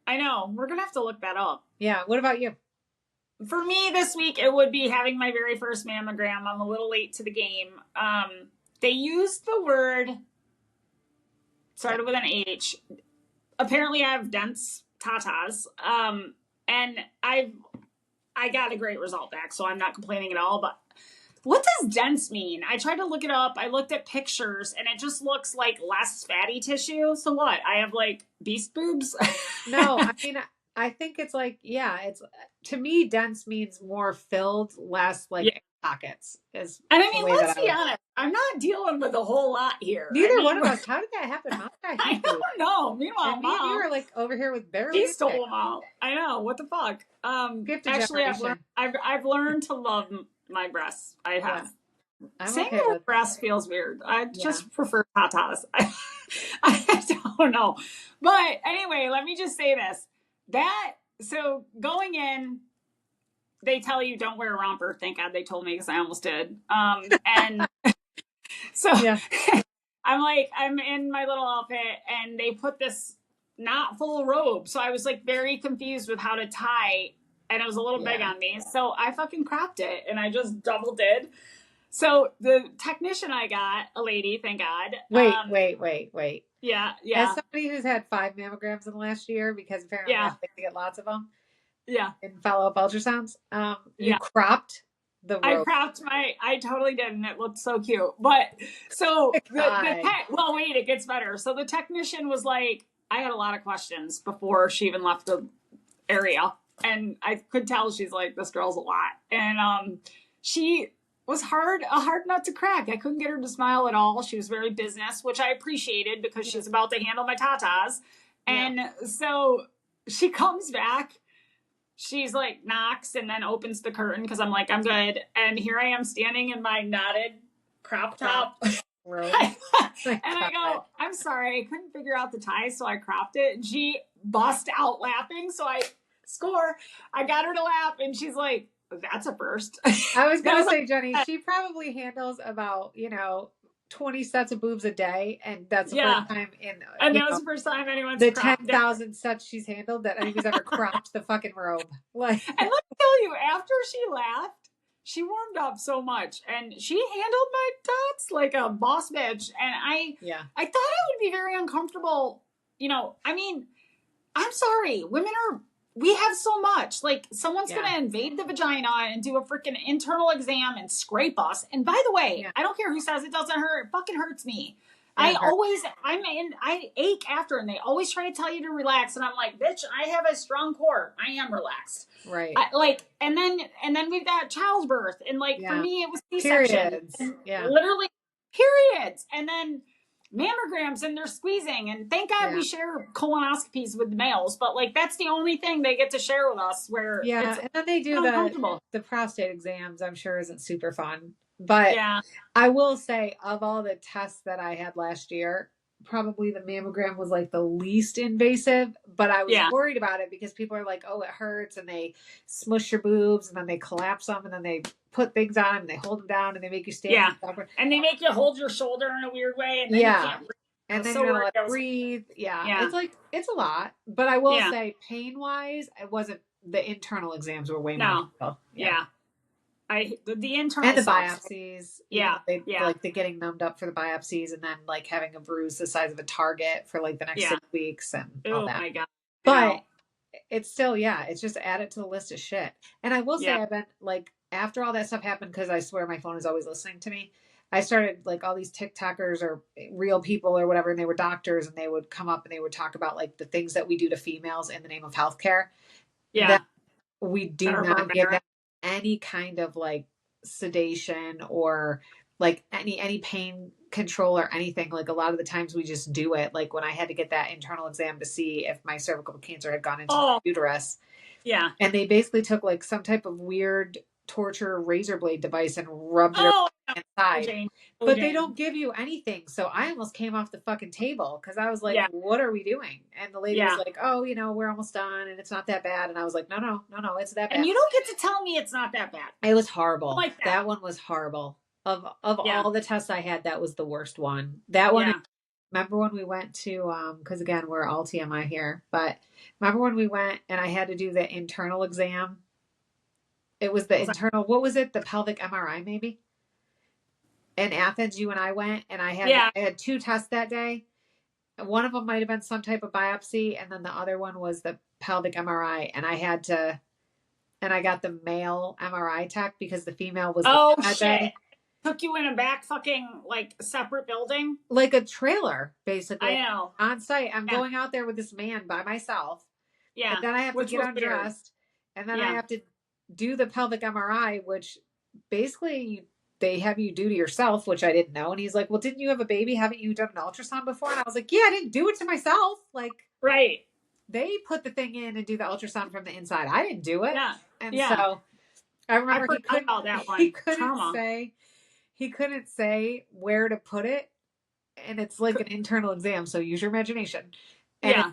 I know. We're going to have to look that up. Yeah. What about you? For me this week, it would be having my very first mammogram. I'm a little late to the game. They used the word, started with an H. Apparently I have dense tatas. And I got a great result back, so I'm not complaining at all. But what does dense mean? I tried to look it up. I looked at pictures and it just looks like less fatty tissue. So what? I have like beast boobs? No, I mean, I think it's like, yeah, it's to me, dense means more filled, less like Yeah. pockets is And I the mean, way let's that I be would. honest. I'm not dealing with a whole lot here. I Neither one mean, of us. How did that happen? Mom got I huge boobs. don't know. Meanwhile, And me and you mom, are like over here with barely she anything. stole them out. I know. What the fuck? Gifted Actually, generation. I've learned to love my breasts. I have. Yeah, I'm Saying okay the word with. breast feels weird. I Yeah. just prefer tatas. I don't know. But anyway, let me just say this. So going in, they tell you don't wear a romper. Thank God they told me because I almost did. And so Yeah. I'm like, I'm in my little outfit and they put this not full robe. So I was like very confused with how to tie and it was a little big Yeah. on me. So I fucking cropped it and I just double did. So the technician I got, a lady, thank God. Wait. Yeah, As yeah, somebody who's had 5 mammograms in the last year, because apparently I yeah, like to get lots of them yeah, and follow up ultrasounds, you yeah. cropped the I rope. cropped I totally did, and it looked so cute. But so God. well, wait, it gets better. So the technician was like, I had a lot of questions before she even left the area, and I could tell she's like, this girl's a lot, and she was a hard nut to crack. I couldn't get her to smile at all. She was very business, which I appreciated because she's about to handle my tatas, and so she comes back. She's like knocks and then opens the curtain because I'm like, I'm good. And here I am standing in my knotted crop top. Rope. And I go, I'm sorry, I couldn't figure out the tie, so I cropped it. And she bust out laughing. So I score. I got her to laugh and she's like, that's a first. I was going to say, Jenny, she probably handles about, 20 sets of boobs a day. And that's the first time and that was the first time anyone's the cropped 10,000 sets she's handled that anybody's ever cropped the fucking robe. Like, and let me tell you, after she laughed, she warmed up so much and she handled my tots like a boss bitch. And I thought I would be very uncomfortable. I mean, I'm sorry. We have so much. Like, someone's going to invade the vagina and do a freaking internal exam and scrape us. And by the way, I don't care who says it doesn't hurt. It fucking hurts me. I ache after, and they always try to tell you to relax. And I'm like, bitch, I have a strong core. I am relaxed. Right. And then we've got childbirth. And for me, it was C-section. Periods. Literally periods. And then mammograms and they're squeezing. And thank God we share colonoscopies with the males. But that's the only thing they get to share with us where and then they do the prostate exams, I'm sure isn't super fun. But I will say, of all the tests that I had last year, probably the mammogram was like the least invasive, but I was worried about it because people are like, oh, it hurts, and they smush your boobs and then they collapse them and then they put things on them and they hold them down and they make you stand and they make you hold your shoulder in a weird way and then you can't breathe. And then you're not allowed to breathe. It's like, it's a lot, but I will say pain wise, it wasn't, the internal exams were way more difficult. The internal and the biopsies, they like the getting numbed up for the biopsies, and then like having a bruise the size of a target for like the next 6 weeks and all that. Oh my God! But it's still it's just add it to the list of shit. And I will say I've been like, after all that stuff happened, because I swear my phone is always listening to me, I started like all these TikTokers or real people or whatever, and they were doctors, and they would come up and they would talk about like the things that we do to females in the name of healthcare. That we do not give them any kind of like sedation or like any pain control or anything. Like a lot of the times we just do it. Like when I had to get that internal exam to see if my cervical cancer had gone into my uterus. Yeah. And they basically took like some type of weird torture razor blade device and rubbed it inside. But they don't give you anything. So I almost came off the fucking table because I was like, what are we doing? And the lady was like, oh, we're almost done and it's not that bad. And I was like, no, it's that bad. And you don't get to tell me it's not that bad. It was horrible. Like that one was horrible. Of all the tests I had, that was the worst one. That one, remember when we went to, because again, we're all TMI here, but remember when we went and I had to do the internal exam? It was the internal, what was it? The pelvic MRI maybe? In Athens, you and I went, and I had 2 tests that day. One of them might have been some type of biopsy, and then the other one was the pelvic MRI. And and I got the male MRI tech because the female was Oh, that shit. day. Took you in a back fucking, like, separate building? Like a trailer, basically. I know. On site. I'm going out there with this man by myself. Yeah. And then I have to get undressed. And then I have to do the pelvic MRI, which basically they have you do to yourself, which I didn't know. And he's like, well, didn't you have a baby? Haven't you done an ultrasound before? And I was like, yeah, I didn't do it to myself. Like, right. They put the thing in and do the ultrasound from the inside. I didn't do it. Yeah. And so I remember he couldn't say where to put it. And it's like an internal exam. So use your imagination. And it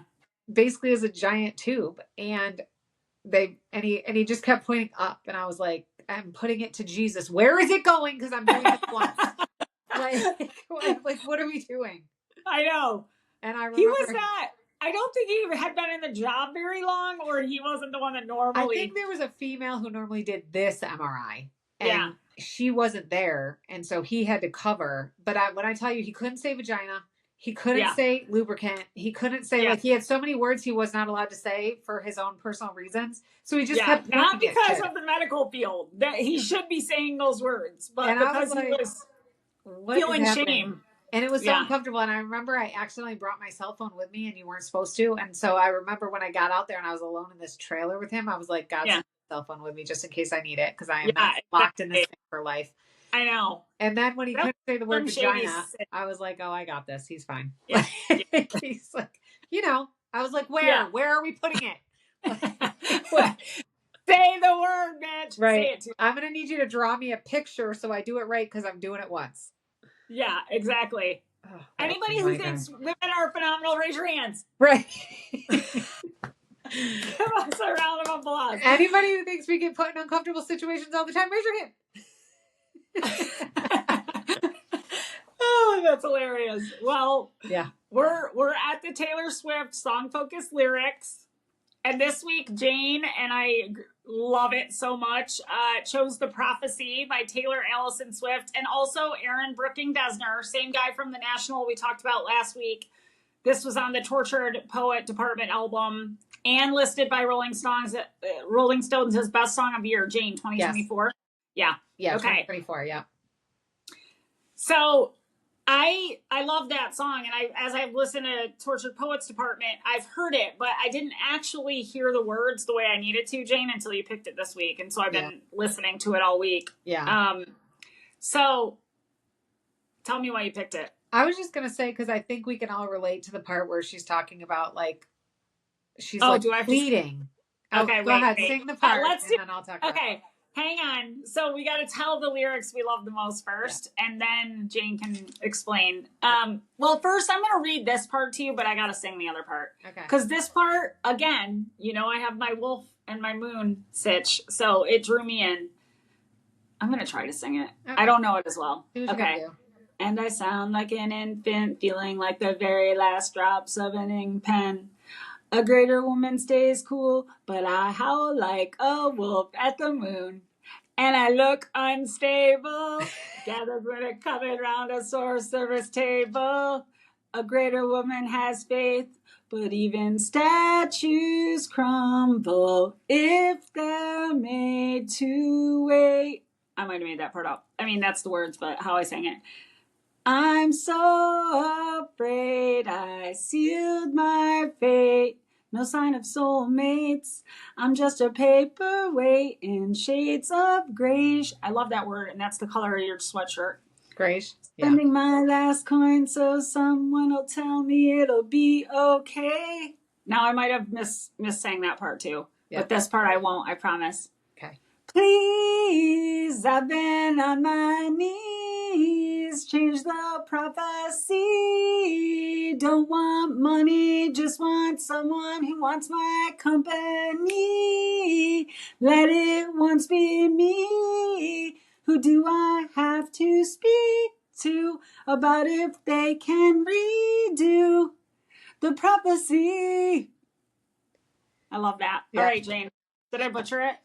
basically is a giant tube. And he just kept pointing up. And I was like, I'm putting it to Jesus. Where is it going? Because I'm doing it once. like, what are we doing? I know. And I remember he was not. I don't think he had been in the job very long, or he wasn't the one that normally. I think there was a female who normally did this MRI, and she wasn't there, and so he had to cover. But when I tell you, he couldn't say vagina, he couldn't say lubricant, he couldn't say like he had so many words he was not allowed to say for his own personal reasons. So he just kept not because of the medical field that he should be saying those words, but because he was feeling shame. And it was so uncomfortable. And I remember I accidentally brought my cell phone with me and you weren't supposed to. And so I remember when I got out there and I was alone in this trailer with him, I was like, God, send my cell phone with me just in case I need it. Because I am not locked in this thing for life. I know. And then when he couldn't say the word vagina, I was like, oh, I got this. He's fine. Yeah. He's like, I was like, where? Yeah. Where are we putting it? Say the word, bitch. Right. Say it I'm going to need you to draw me a picture so I do it right because I'm doing it once. Yeah, exactly. Oh, anybody who thinks women are phenomenal, raise your hands. Right. Give us a round of applause. Anybody who thinks we get put in uncomfortable situations all the time, raise your hand. Oh, that's hilarious. Well, we're at the Taylor Swift Song Focus Lyrics. And this week, Jane, and I love it so much, chose The Prophecy by Taylor Allison Swift and also Aaron Brooking Desner, same guy from The National we talked about last week. This was on the Tortured Poet Department album and listed by Rolling Stones as Best Song of the Year. Jane, 2024? Yes. Yeah, okay. 2024, yeah. So I love that song, and as I've listened to Tortured Poets Department, I've heard it, but I didn't actually hear the words the way I needed to, Jane, until you picked it this week, and so I've been listening to it all week. Yeah. So tell me why you picked it. I was just gonna say because I think we can all relate to the part where she's talking about she's pleading. Okay, go ahead, sing the part, then I'll talk. Okay. Hang on. So we got to tell the lyrics we love the most first, and then Jane can explain. Well, first I'm going to read this part to you, but I got to sing the other part. Okay. Because this part, again, I have my wolf and my moon sitch, so it drew me in. I'm going to try to sing it. Okay. I don't know it as well. Okay. And I sound like an infant, feeling like the very last drops of an ink pen. A greater woman stays cool, but I howl like a wolf at the moon. And I look unstable, gathered when it coming round a sorcerer's table. A greater woman has faith, but even statues crumble if they're made to wait. I might have made that part up. I mean, that's the words, but how I sang it. I'm so afraid I sealed my fate. No sign of soulmates. I'm just a paperweight in shades of grayish. I love that word, and that's the color of your sweatshirt. Grayish. Spending my last coin so someone will tell me it'll be okay. Now, I might have miss-sang that part too. But this part I won't, I promise. Okay. Please, I've been on my knees. Change the prophecy. Don't want money, just want someone who wants my company. Let it once be me. Who do I have to speak to about if they can redo the prophecy? I love that. Yeah. All right, Jane. Did I butcher it?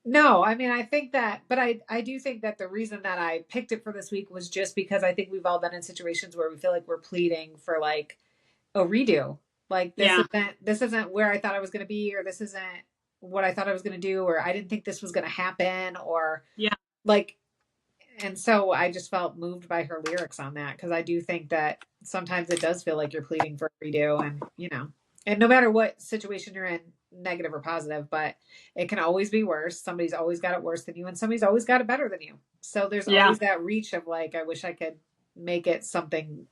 No, I mean, I think that, but I do think that the reason that I picked it for this week was just because I think we've all been in situations where we feel like we're pleading for a redo. This isn't where I thought I was going to be, or this isn't what I thought I was going to do, or I didn't think this was going to happen, or Yeah. like, and so I just felt moved by her lyrics on that, because I do think that sometimes it does feel like you're pleading for a redo, and and no matter what situation you're in, negative or positive, but it can always be worse. Somebody's always got it worse than you, and somebody's always got it better than you. So there's Yeah. always that reach of like, I wish I could make it something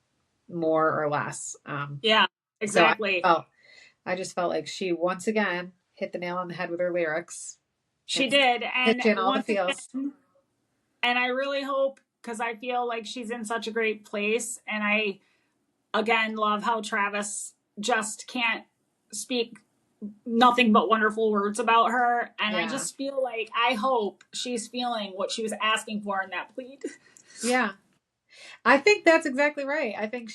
more or less. Yeah, exactly. So I just felt like she once again hit the nail on the head with her lyrics. She did. And Hit you in all the once feels. again, and I really hope, because I feel like she's in such a great place. And I, again, love how Travis just can't speak nothing but wonderful words about her. And I just feel like, I hope she's feeling what she was asking for in that plead. Yeah. I think that's exactly right. I think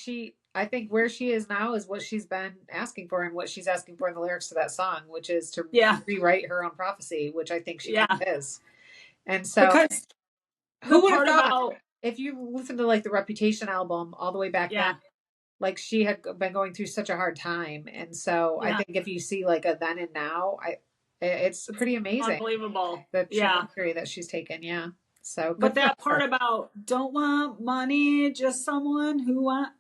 where she is now is what she's been asking for, and what she's asking for in the lyrics to that song, which is to rewrite her own prophecy, which I think she kind of is. And so, because who would have thought, if you listen to like the Reputation album all the way back then, like she had been going through such a hard time. And so I think if you see like a then and now, it's pretty amazing. Unbelievable. The trajectory that she's taken. Yeah. So, but that part about don't want money, just someone who wants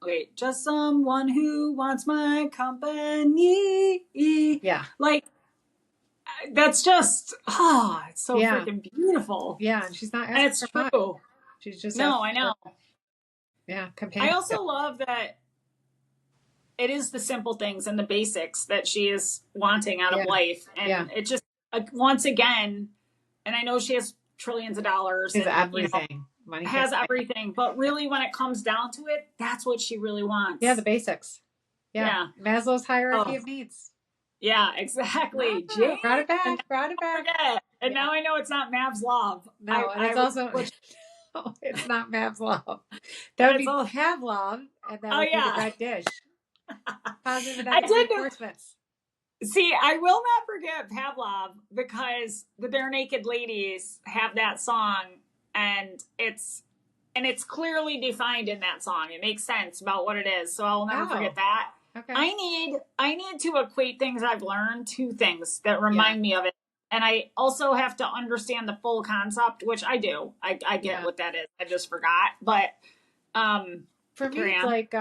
my company. Yeah. Like, that's just, it's so freaking beautiful. Yeah. And she's not asking, and it's true. Much. She's just, I know. Companion. I also love that it is the simple things and the basics that she is wanting out of life. And it just, once again, and I know she has trillions of dollars. Has everything. Money has everything. But really, when it comes down to it, that's what she really wants. Yeah, the basics. Yeah. Maslow's hierarchy of needs. Yeah, exactly. Jane, brought it back. And now I know it's not Mav's love. No, and it's also... No, it's not Mav's love. That would be Pavlov, and that would be the red dish. Positive reinforcements. See, I will not forget Pavlov, because the Bare Naked Ladies have that song, and it's clearly defined in that song. It makes sense about what it is, so I'll never forget that. Okay. I need to equate things I've learned to things that remind me of it. And I also have to understand the full concept, which I do. I get what that is. I just forgot. But for me, it's like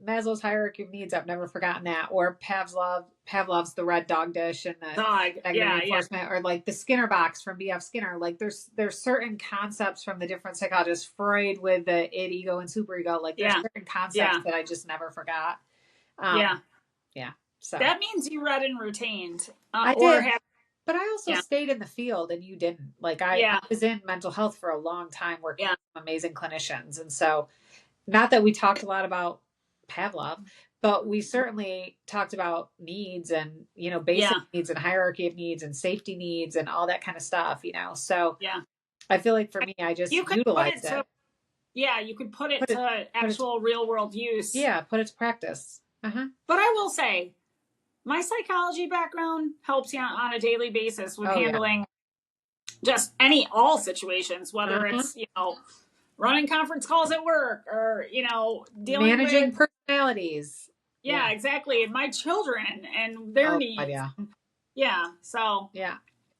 Maslow's hierarchy of needs. I've never forgotten that. Or Pavlov's the red dog dish and the negative reinforcement, or like the Skinner box from B.F. Skinner. Like there's certain concepts from the different psychologists, Freud with the id, ego, and superego. Like there's certain concepts that I just never forgot. So that means you read and retained. I did. But I also stayed in the field, and you didn't. Like I was in mental health for a long time, working with amazing clinicians. And so, not that we talked a lot about Pavlov, but we certainly talked about needs and, basic needs and hierarchy of needs and safety needs and all that kind of stuff, So I feel like for me, I just utilized it. Yeah, you could put it to actual real world use. Yeah, put it to practice. But I will say, my psychology background helps you on a daily basis with handling just all situations, whether it's, running conference calls at work, or, dealing managing personalities. Yeah, exactly. My children and their needs. Yeah. So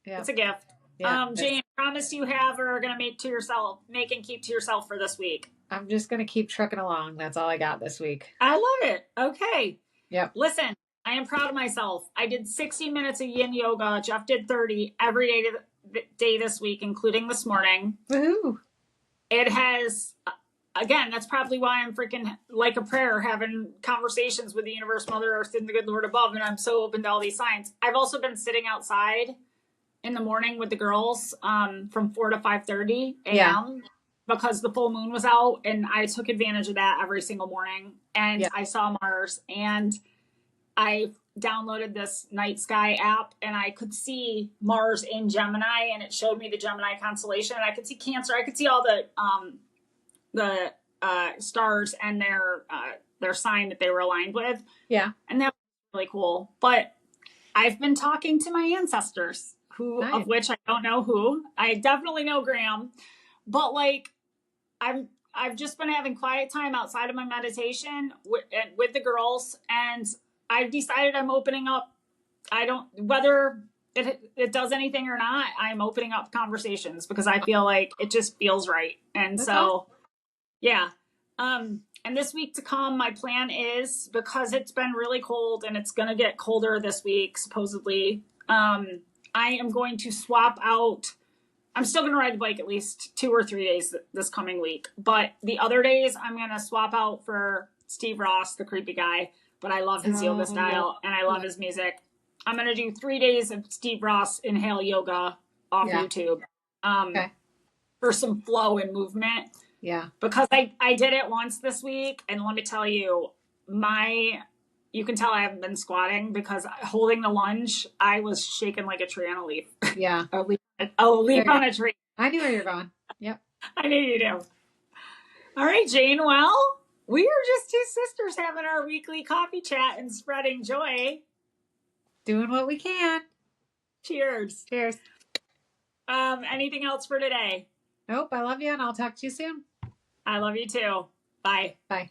it's a gift. Jane, promise you are going to make and keep to yourself for this week. I'm just going to keep trucking along. That's all I got this week. I love it. Okay. Yep. Listen, I am proud of myself. I did 60 minutes of yin yoga. Jeff did 30 every day this week, including this morning. Woohoo. It has, again, that's probably why I'm freaking like a prayer, having conversations with the universe, Mother Earth, and the good Lord above, and I'm so open to all these signs. I've also been sitting outside in the morning with the girls from 4 to 5:30 a.m. because the full moon was out, and I took advantage of that every single morning. And I saw Mars, and I downloaded this night sky app, and I could see Mars in Gemini, and it showed me the Gemini constellation, and I could see Cancer. I could see all the stars and their sign that they were aligned with. Yeah. And that was really cool. But I've been talking to my ancestors, of which I don't know who. I definitely know Graham, but like I've just been having quiet time outside of my meditation with the girls, and I've decided I'm opening up. Whether it does anything or not, I'm opening up conversations because I feel like it just feels right. And That's so, awesome. yeah. And this week to come, my plan is, because it's been really cold and it's going to get colder this week, supposedly, I am going to swap out. I'm still going to ride the bike at least 2 or 3 days this coming week. But the other days, I'm going to swap out for Steve Ross, the creepy guy. But I love his yoga style and I love his music. I'm going to do 3 days of Steve Ross inhale yoga off YouTube for some flow and movement. Yeah. Because I did it once this week. And let me tell you, you can tell I haven't been squatting because holding the lunge, I was shaking like a tree on a leaf. Yeah. a leaf on a tree. I knew where you're going. Yep. I knew you do. All right, Jane. Well, we are just two sisters having our weekly coffee chat and spreading joy. Doing what we can. Cheers. Cheers. Anything else for today? Nope. I love you and I'll talk to you soon. I love you too. Bye. Bye.